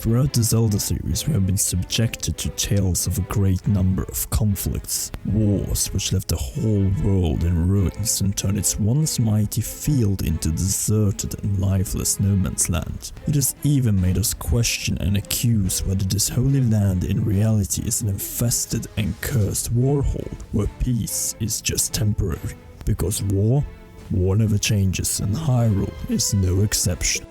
Throughout the Zelda series, we have been subjected to tales of a great number of conflicts, wars which left the whole world in ruins and turned its once mighty field into deserted and lifeless no man's land. It has even made us question and accuse whether this holy land in reality is an infested and cursed warhole, where peace is just temporary. Because war never changes, and Hyrule is no exception.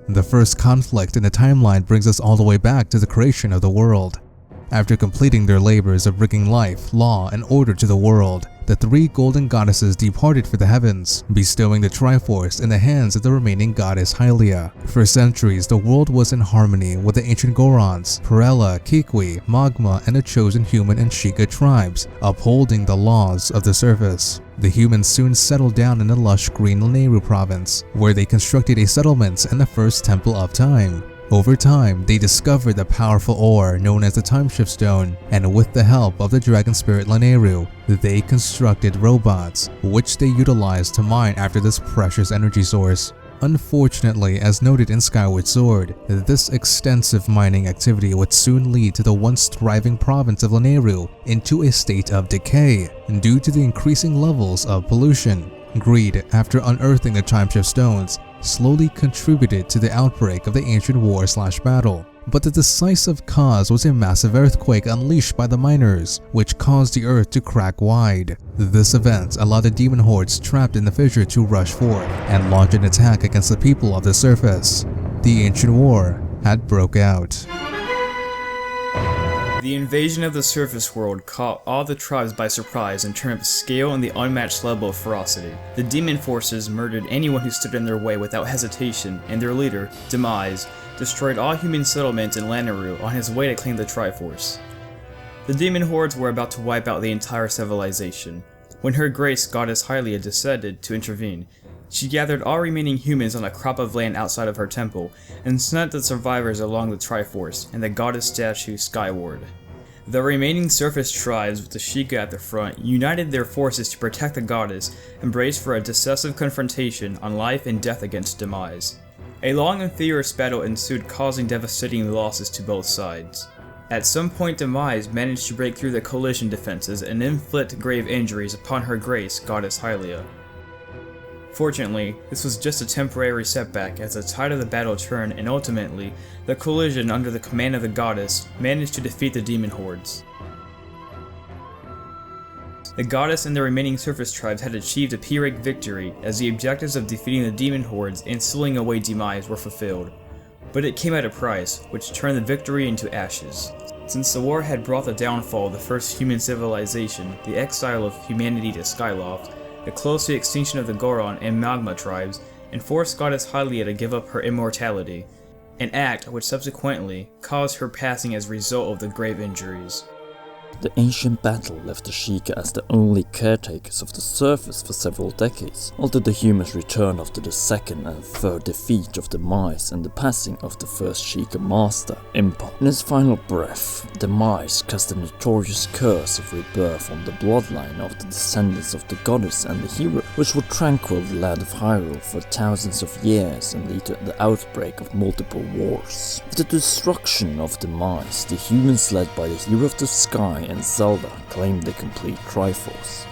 The first conflict in the timeline brings us all the way back to the creation of the world. After completing their labors of bringing life, law, and order to the world, the three golden goddesses departed for the heavens, bestowing the Triforce in the hands of the remaining goddess Hylia. For centuries, the world was in harmony with the ancient Gorons, Perella, Kikwi, Magma, and the chosen human and Sheikah tribes, upholding the laws of the surface. The humans soon settled down in the lush green Lanayru province, where they constructed a settlement and the first Temple of Time. Over time, they discovered the powerful ore known as the Timeshift Stone, and with the help of the dragon spirit Lanayru, they constructed robots, which they utilized to mine after this precious energy source. Unfortunately, as noted in Skyward Sword, this extensive mining activity would soon lead to the once thriving province of Lanayru into a state of decay due to the increasing levels of pollution. Greed, after unearthing the Timeshift Stones, slowly contributed to the outbreak of the ancient war/battle. But the decisive cause was a massive earthquake unleashed by the miners, which caused the earth to crack wide. This event allowed the demon hordes trapped in the fissure to rush forth and launch an attack against the people of the surface. The ancient war had broke out. The invasion of the surface world caught all the tribes by surprise and turned up the scale and the unmatched level of ferocity. The demon forces murdered anyone who stood in their way without hesitation, and their leader, Demise, destroyed all human settlements in Lanayru on his way to claim the Triforce. The demon hordes were about to wipe out the entire civilization, when Her Grace Goddess Hylia decided to intervene. She gathered all remaining humans on a crop of land outside of her temple, and sent the survivors along the Triforce and the goddess statue Skyward. The remaining surface tribes, with the Sheikah at the front, united their forces to protect the goddess and braced for a decisive confrontation on life and death against Demise. A long and fierce battle ensued, causing devastating losses to both sides. At some point, Demise managed to break through the collision defenses and inflict grave injuries upon Her Grace Goddess Hylia. Fortunately, this was just a temporary setback as the tide of the battle turned, and ultimately, the collision under the command of the goddess managed to defeat the demon hordes. The goddess and the remaining surface tribes had achieved a Pyrrhic victory as the objectives of defeating the demon hordes and sealing away Demise were fulfilled. But it came at a price, which turned the victory into ashes. Since the war had brought the downfall of the first human civilization, the exile of humanity to Skyloft, the close to extinction of the Goron and Magma tribes, and forced Goddess Hylia to give up her immortality, an act which subsequently caused her passing as a result of the grave injuries. The ancient battle left the Sheikah as the only caretakers of the surface for several decades, although the humans returned after the second and third defeat of Demise and the passing of the first Sheikah master, Impa. In his final breath, Demise cast a notorious curse of rebirth on the bloodline of the descendants of the goddess and the hero, which would tranquil the land of Hyrule for thousands of years and lead to the outbreak of multiple wars. With the destruction of Demise, the humans led by the Hero of the Sky and Zelda claimed the complete Triforce.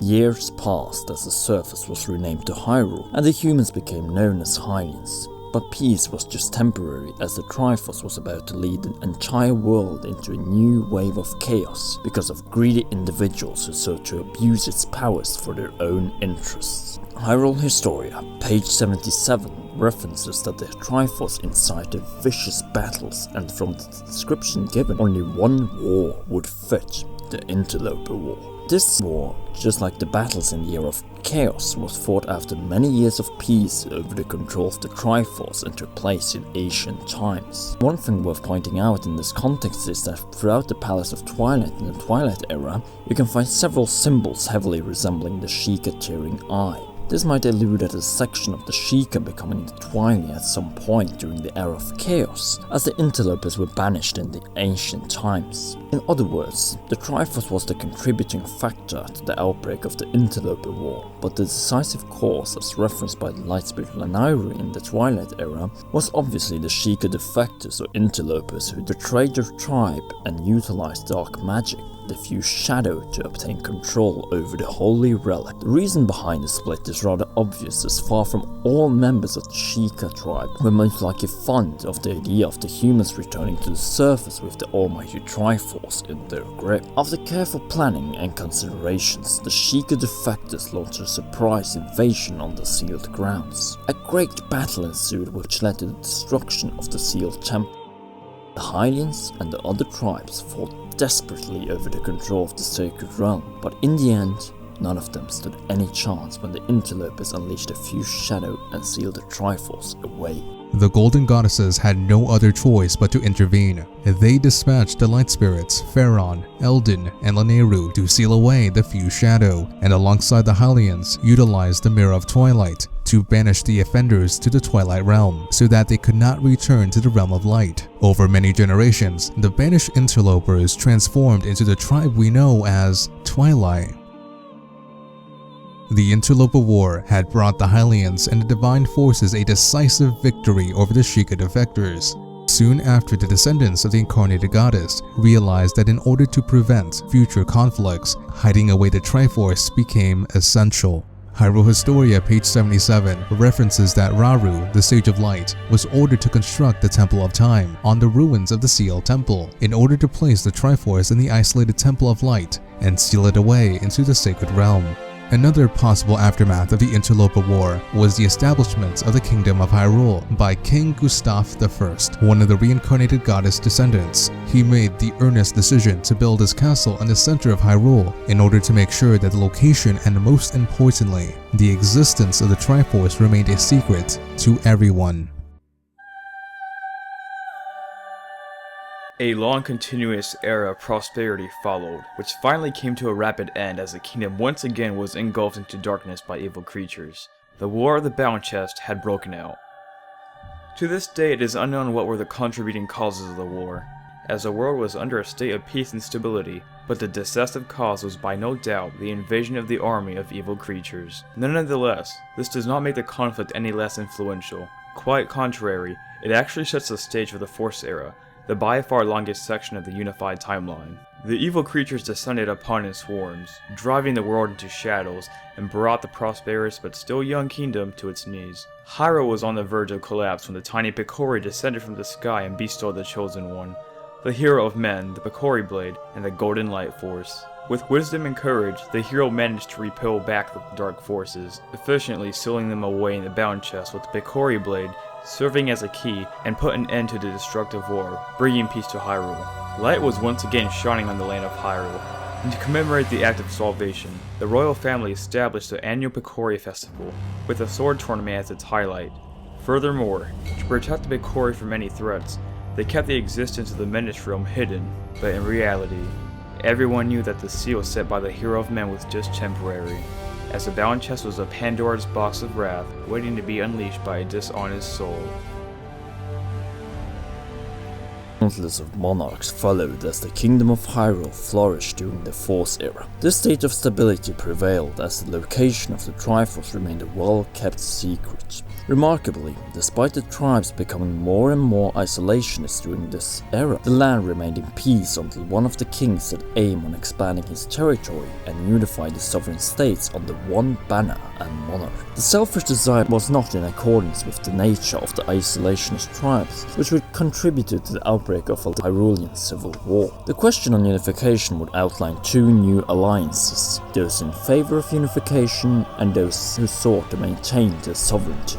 Years passed as the surface was renamed to Hyrule, and the humans became known as Hylians. But peace was just temporary, as the Triforce was about to lead the entire world into a new wave of chaos because of greedy individuals who sought to abuse its powers for their own interests. Hyrule Historia, page 77, references that the Triforce incited vicious battles, and from the description given, only one war would fit: the Interloper War. This war, just like the battles in the Era of Chaos, was fought after many years of peace over the control of the Triforce and took place in ancient times. One thing worth pointing out in this context is that throughout the Palace of Twilight in the Twilight era, you can find several symbols heavily resembling the Sheikah tearing eye. This might allude at a section of the Sheikah becoming the Twilight at some point during the Era of Chaos, as the interlopers were banished in the ancient times. In other words, the Triforce was the contributing factor to the outbreak of the Interloper War, but the decisive cause, as referenced by the Light Spirit Lanayru in the Twilight era, was obviously the Sheikah defectors or interlopers who betrayed their tribe and utilized dark magic, diffuse shadow, to obtain control over the holy relic. The reason behind the split is rather obvious, as far from all members of the Sheikah tribe were most likely fond of the idea of the humans returning to the surface with the almighty Triforce in their grip. After careful planning and considerations, the Sheikah defectors launched a surprise invasion on the sealed grounds. A great battle ensued, which led to the destruction of the sealed temple. The Hylians and the other tribes fought desperately over the control of the sacred realm, but in the end, none of them stood any chance when the interlopers unleashed a fused shadow and sealed the Triforce away. The Golden Goddesses had no other choice but to intervene. They dispatched the Light Spirits, Pharaon, Eldin, and Lanayru to seal away the fused shadow, and alongside the Hylians, utilized the Mirror of Twilight to banish the offenders to the Twilight Realm so that they could not return to the Realm of Light. Over many generations, the banished interlopers transformed into the tribe we know as Twilight. The Interloper War had brought the Hylians and the Divine Forces a decisive victory over the Sheikah defectors. Soon after, the descendants of the Incarnated Goddess realized that in order to prevent future conflicts, hiding away the Triforce became essential. Hyrule Historia, page 77, references that Rauru, the Sage of Light, was ordered to construct the Temple of Time on the ruins of the Sealed Temple in order to place the Triforce in the isolated Temple of Light and seal it away into the Sacred Realm. Another possible aftermath of the Interloper War was the establishment of the Kingdom of Hyrule by King Gustaf I, one of the reincarnated goddess descendants. He made the earnest decision to build his castle in the center of Hyrule in order to make sure that the location and, most importantly, the existence of the Triforce remained a secret to everyone. A long continuous era of prosperity followed, which finally came to a rapid end as the kingdom once again was engulfed into darkness by evil creatures. The War of the Bound Chest had broken out. To this day it is unknown what were the contributing causes of the war, as the world was under a state of peace and stability, but the decisive cause was by no doubt the invasion of the army of evil creatures. Nonetheless, this does not make the conflict any less influential. Quite contrary, it actually sets the stage for the Force era, the by far longest section of the unified timeline. The evil creatures descended upon in swarms, driving the world into shadows, and brought the prosperous but still young kingdom to its knees. Hyrule was on the verge of collapse when the tiny Picori descended from the sky and bestowed the Chosen One, the hero of men, the Picori Blade, and the Golden Light Force. With wisdom and courage, the hero managed to repel back the dark forces, efficiently sealing them away in the Bound Chest with the Picori Blade serving as a key and put an end to the destructive war, bringing peace to Hyrule. Light was once again shining on the land of Hyrule, and to commemorate the act of salvation, the royal family established the annual Picori Festival, with a sword tournament as its highlight. Furthermore, to protect the Picori from any threats, they kept the existence of the Minish Realm hidden, but in reality, everyone knew that the seal set by the hero of men was just temporary, as the Bound Chest was a Pandora's box of wrath waiting to be unleashed by a dishonest soul. Countless of monarchs followed as the Kingdom of Hyrule flourished during the Force era. This state of stability prevailed as the location of the Triforce remained a well-kept secret. Remarkably, despite the tribes becoming more and more isolationist during this era, the land remained in peace until one of the kings set aim on expanding his territory and unify the sovereign states under one banner and monarch. The selfish desire was not in accordance with the nature of the isolationist tribes, which would contribute to the outbreak of a Hyrulean civil war. The question on unification would outline two new alliances, those in favor of unification and those who sought to maintain their sovereignty.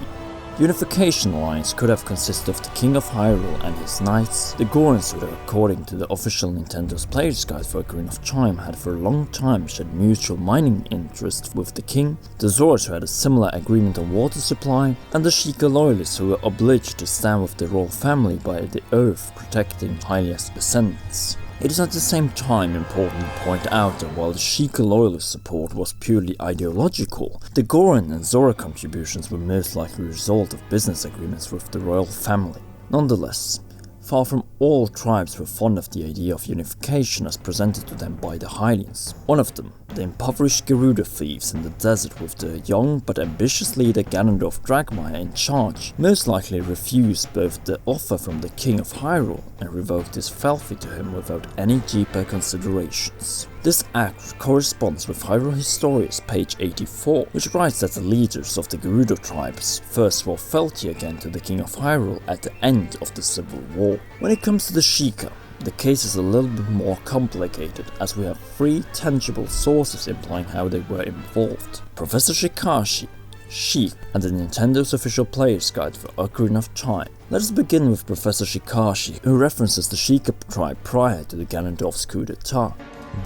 The Unification Alliance could have consisted of the King of Hyrule and his knights, the Gorons who, according to the official Nintendo's Player's Guide for Ocarina of Time, had for a long time shared mutual mining interests with the king, the Zords who had a similar agreement on water supply, and the Sheikah Loyalists who were obliged to stand with the royal family by the oath protecting Hylia's descendants. It is at the same time important to point out that while the Sheikah Loyalist support was purely ideological, the Goron and Zora contributions were most likely a result of business agreements with the royal family. Nonetheless, far from all tribes were fond of the idea of unification as presented to them by the Hylians. One of them, the impoverished Gerudo thieves in the desert with the young but ambitious leader Ganondorf Dragmire in charge, most likely refused both the offer from the King of Hyrule and revoked his fealty to him without any deeper considerations. This act corresponds with Hyrule Historia's page 84, which writes that the leaders of the Gerudo tribes first swore fealty again to the King of Hyrule at the end of the Civil War. When it comes to the Sheikah, the case is a little bit more complicated, as we have three tangible sources implying how they were involved: Professor Shikashi, Sheik, and the Nintendo's official Player's Guide for Ocarina of Time. Let us begin with Professor Shikashi, who references the Sheikah tribe prior to the Ganondorf's coup d'etat.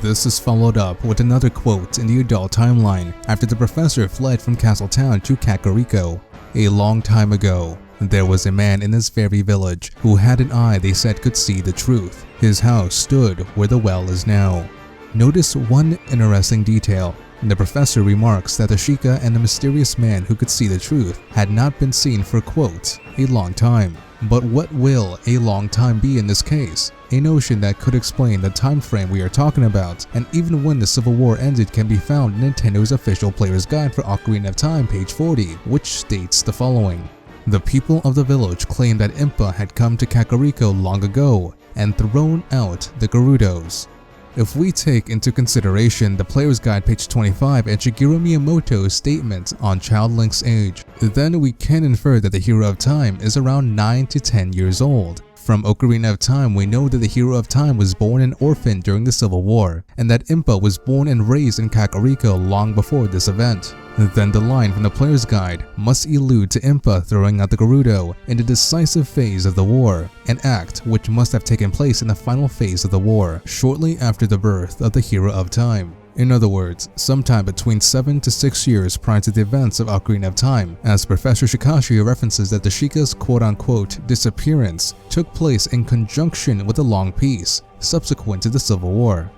This is followed up with another quote in the adult timeline after the professor fled from Castle Town to Kakariko. A long time ago, there was a man in this very village who had an eye they said could see the truth. His house stood where the well is now. Notice one interesting detail. The professor remarks that the Sheikah and the mysterious man who could see the truth had not been seen for, quote, a long time. But what will a long time be in this case? A notion that could explain the time frame we are talking about, and even when the Civil War ended can be found in Nintendo's official Player's Guide for Ocarina of Time, page 40, which states the following. The people of the village claimed that Impa had come to Kakariko long ago and thrown out the Gerudos. If we take into consideration the Player's Guide page 25 and Shigeru Miyamoto's statement on Child Link's age, then we can infer that the Hero of Time is around 9 to 10 years old. From Ocarina of Time, we know that the Hero of Time was born an orphan during the Civil War, and that Impa was born and raised in Kakariko long before this event. Then the line from the Player's Guide must allude to Impa throwing out the Gerudo in the decisive phase of the war, an act which must have taken place in the final phase of the war, shortly after the birth of the Hero of Time. In other words, sometime between 7 to 6 years prior to the events of Ocarina of Time, as Professor Shikashi references that the Sheikah's quote-unquote disappearance took place in conjunction with a long peace subsequent to the Civil War.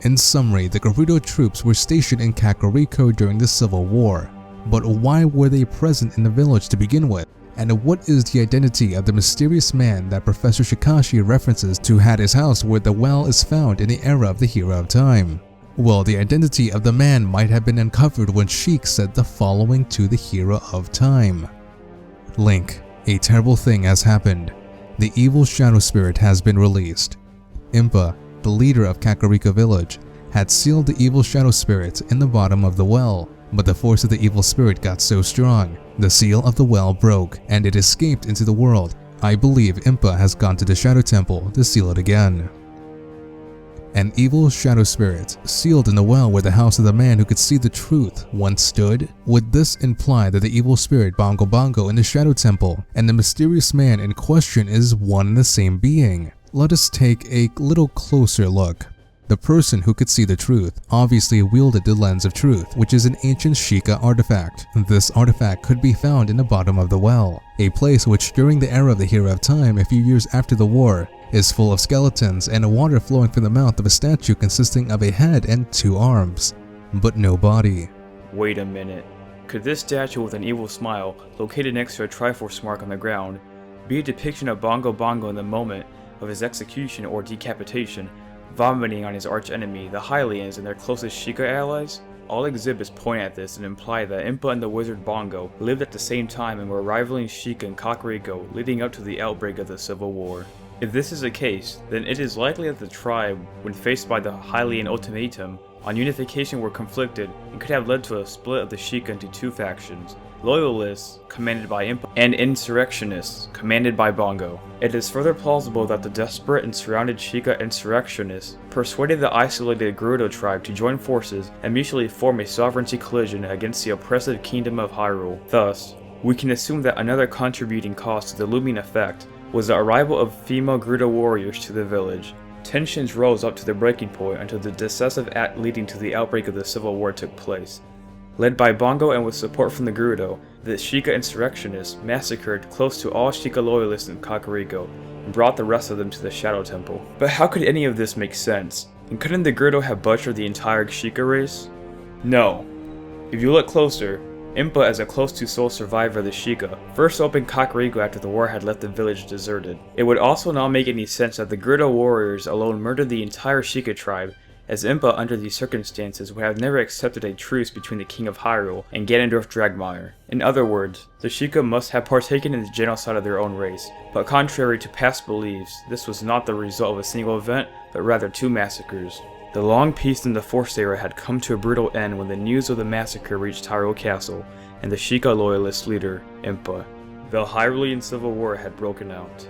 In summary, the Gerudo troops were stationed in Kakariko during the Civil War. But why were they present in the village to begin with? And what is the identity of the mysterious man that Professor Shikashi references to had his house where the well is found in the era of the Hero of Time? Well, the identity of the man might have been uncovered when Sheik said the following to the Hero of Time. Link, a terrible thing has happened. The evil shadow spirit has been released. Impa, the leader of Kakariko village, had sealed the evil shadow spirit in the bottom of the well, but the force of the evil spirit got so strong, the seal of the well broke and it escaped into the world. I believe Impa has gone to the Shadow Temple to seal it again. An evil shadow spirit, sealed in the well where the house of the man who could see the truth once stood? Would this imply that the evil spirit Bongo Bongo in the Shadow Temple and the mysterious man in question is one and the same being? Let us take a little closer look. The person who could see the truth obviously wielded the Lens of Truth, which is an ancient Sheikah artifact. This artifact could be found in the bottom of the well, a place which during the era of the Hero of Time a few years after the war is full of skeletons and water flowing from the mouth of a statue consisting of a head and 2 arms, but no body. Wait a minute. Could this statue with an evil smile, located next to a Triforce mark on the ground, be a depiction of Bongo Bongo in the moment of his execution or decapitation, vomiting on his archenemy, the Hylians and their closest Sheikah allies? All exhibits point at this and imply that Impa and the wizard Bongo lived at the same time and were rivaling Sheikah and Kakariko leading up to the outbreak of the Civil War. If this is the case, then it is likely that the tribe, when faced by the Hylian ultimatum on unification, were conflicted and could have led to a split of the Sheikah into two factions: Loyalists, commanded by Impa, and Insurrectionists, commanded by Bongo. It is further plausible that the desperate and surrounded Sheikah insurrectionists persuaded the isolated Gerudo tribe to join forces and mutually form a sovereignty collision against the oppressive kingdom of Hyrule. Thus, we can assume that another contributing cause to the looming effect was the arrival of female Gerudo warriors to the village. Tensions rose up to the breaking point until the decisive act leading to the outbreak of the Civil War took place. Led by Bongo and with support from the Gerudo, the Sheikah insurrectionists massacred close to all Sheikah loyalists in Kakariko and brought the rest of them to the Shadow Temple. But how could any of this make sense? And couldn't the Gerudo have butchered the entire Sheikah race? No. If you look closer, Impa, as a close-to sole survivor of the Sheikah, first opened Kakariko after the war had left the village deserted. It would also not make any sense that the Gerudo warriors alone murdered the entire Sheikah tribe, as Impa under these circumstances would have never accepted a truce between the King of Hyrule and Ganondorf Dragmire. In other words, the Sheikah must have partaken in the genocide of their own race, but contrary to past beliefs, this was not the result of a single event, but rather two massacres. The long peace in the Forced Era had come to a brutal end when the news of the massacre reached Hyrule Castle, and the Sheikah loyalist leader, Impa. The Hyrulean Civil War had broken out.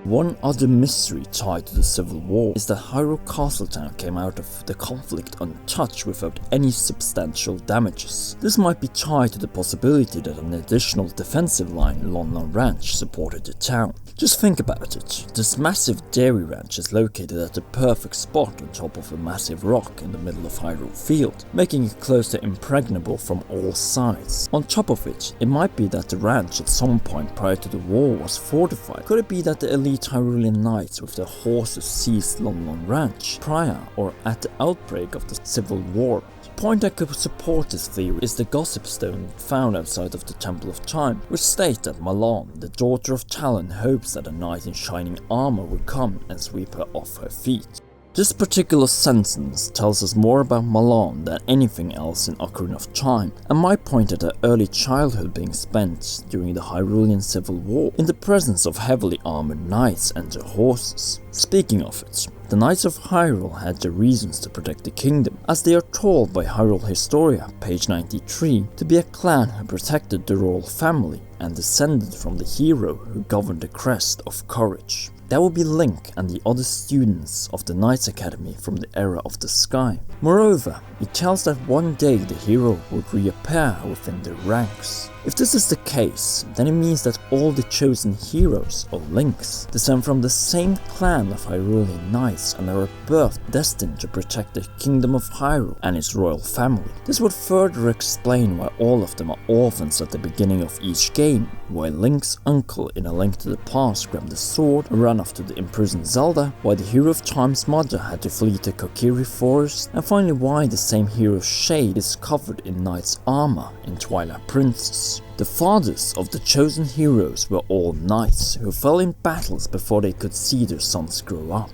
One other mystery tied to the Civil War is that Hyrule Castletown came out of the conflict untouched without any substantial damages. This might be tied to the possibility that an additional defensive line, Lon Lon Ranch, supported the town. Just think about it. This massive dairy ranch is located at the perfect spot on top of a massive rock in the middle of Hyrule Field, making it close to impregnable from all sides. On top of it, it might be that the ranch at some point prior to the war was fortified. Could it be that the elite Hyrulean knights with their horses seized Lon Lon Ranch prior or at the outbreak of the Civil War? The point that could support this theory is the gossip stone found outside of the Temple of Time, which states that Malon, the daughter of Talon, hopes that a knight in shining armor will come and sweep her off her feet. This particular sentence tells us more about Malon than anything else in Ocarina of Time, and might point at her early childhood being spent during the Hyrulean Civil War in the presence of heavily armored knights and their horses. Speaking of it, the Knights of Hyrule had their reasons to protect the kingdom, as they are told by Hyrule Historia, page 93, to be a clan who protected the royal family and descended from the hero who governed the Crest of Courage. That would be Link and the other students of the Knights Academy from the Era of the Sky. Moreover, it tells that one day the hero would reappear within their ranks. If this is the case, then it means that all the chosen heroes, or Links, descend from the same clan of Hyrulean knights and are at birth destined to protect the Kingdom of Hyrule and its royal family. This would further explain why all of them are orphans at the beginning of each game, why Link's uncle in A Link to the Past grabbed the sword and ran off to the imprisoned Zelda, why the Hero of Time's mother had to flee to Kokiri Forest, and finally why the same hero's shade is covered in knight's armor in Twilight Princess. The fathers of the chosen heroes were all knights who fell in battles before they could see their sons grow up.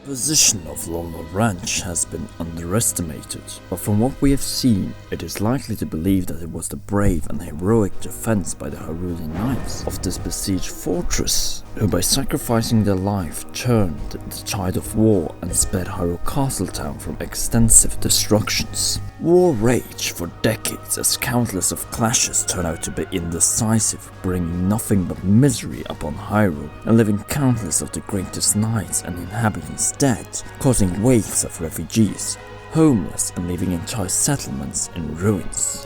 The position of Lon Lon Ranch has been underestimated, but from what we have seen, it is likely to believe that it was the brave and heroic defense by the Hyrulean knights of this besieged fortress, who by sacrificing their life turned the tide of war and spared Hyrule Castletown from extensive destructions. War raged for decades as countless of clashes turned out to be indecisive, bringing nothing but misery upon Hyrule and leaving countless of the greatest knights and inhabitants dead, causing waves of refugees, homeless, and leaving entire settlements in ruins.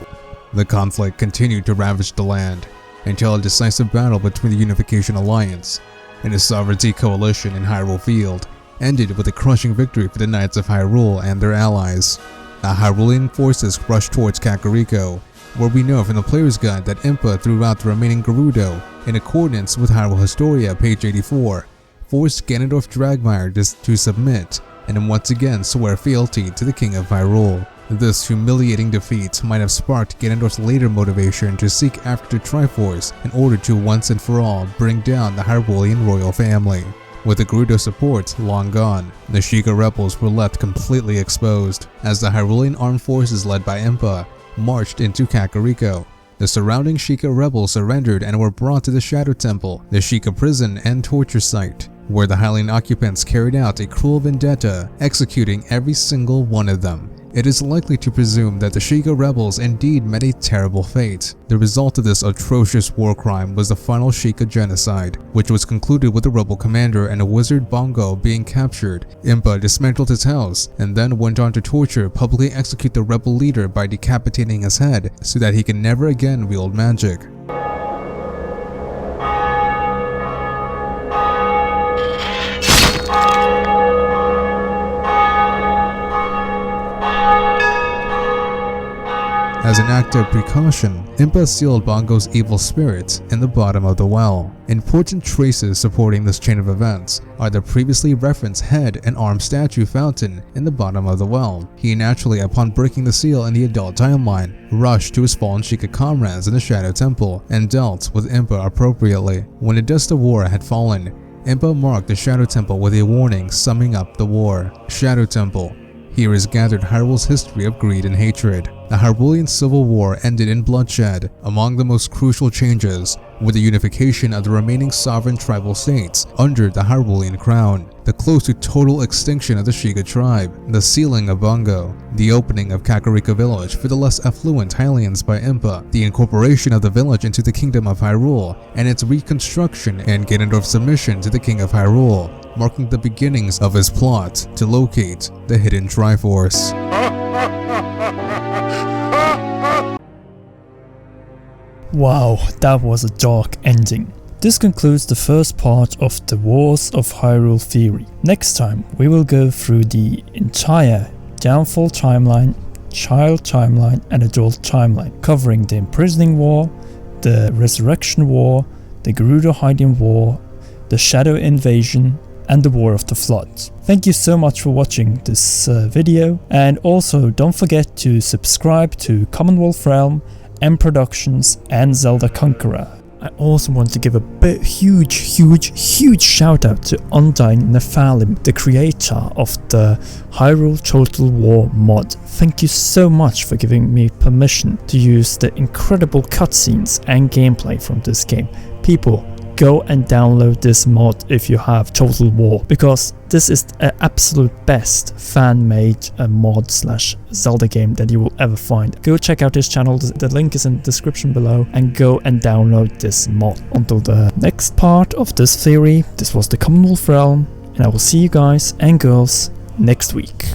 The conflict continued to ravage the land until a decisive battle between the Unification Alliance and the Sovereignty Coalition in Hyrule Field ended with a crushing victory for the Knights of Hyrule and their allies. The Hyrulean forces rushed towards Kakariko, where we know from the player's guide that Impa threw out the remaining Gerudo in accordance with Hyrule Historia, page 84, forced Ganondorf Dragmire to submit, and then once again swear fealty to the King of Hyrule. This humiliating defeat might have sparked Ganondorf's later motivation to seek after the Triforce in order to once and for all bring down the Hyrulean royal family. With the Gerudo support long gone, the Sheikah rebels were left completely exposed as the Hyrulean armed forces led by Impa marched into Kakariko. The surrounding Sheikah rebels surrendered and were brought to the Shadow Temple, the Sheikah prison and torture site, where the Hylian occupants carried out a cruel vendetta, executing every single one of them. It is likely to presume that the Sheikah rebels indeed met a terrible fate. The result of this atrocious war crime was the final Sheikah genocide, which was concluded with the rebel commander and a wizard Bongo being captured. Impa dismantled his house and then went on to torture, publicly execute the rebel leader by decapitating his head so that he can never again wield magic. As an act of precaution, Impa sealed Bongo's evil spirit in the bottom of the well. Important traces supporting this chain of events are the previously referenced head and arm statue fountain in the bottom of the well. He naturally, upon breaking the seal in the adult timeline, rushed to his fallen Sheikah comrades in the Shadow Temple and dealt with Impa appropriately. When the dust of war had fallen, Impa marked the Shadow Temple with a warning summing up the war. Shadow Temple. Here is gathered Hyrule's history of greed and hatred. The Hyrulean Civil War ended in bloodshed. Among the most crucial changes were the unification of the remaining sovereign tribal states under the Hyrulean crown, the close to total extinction of the Sheikah tribe, the sealing of Bongo, the opening of Kakariko village for the less affluent Hylians by Impa, the incorporation of the village into the Kingdom of Hyrule, and its reconstruction and Ganondorf's submission to the King of Hyrule, marking the beginnings of his plot to locate the hidden Triforce. Wow, that was a dark ending. This concludes the first part of the Wars of Hyrule theory. Next time we will go through the entire Downfall timeline, Child timeline and Adult timeline, covering the Imprisoning War, the Resurrection War, the Gerudo Hiding War, the Shadow Invasion, and the War of the Flood. Thank you so much for watching this video, and also don't forget to subscribe to Commonwealth Realm, M.Productions and Zelda Conqueror. I also want to give a huge shout out to Undying Nephalim, the creator of the Hyrule Total War mod. Thank you so much for giving me permission to use the incredible cutscenes and gameplay from this game. People, go and download this mod if you have Total War, because this is the absolute best fan-made mod slash Zelda game that you will ever find. Go check out his channel, the link is in the description below, and go and download this mod. Until the next part of this theory, this was the Commonwealth Realm, and I will see you guys and girls next week.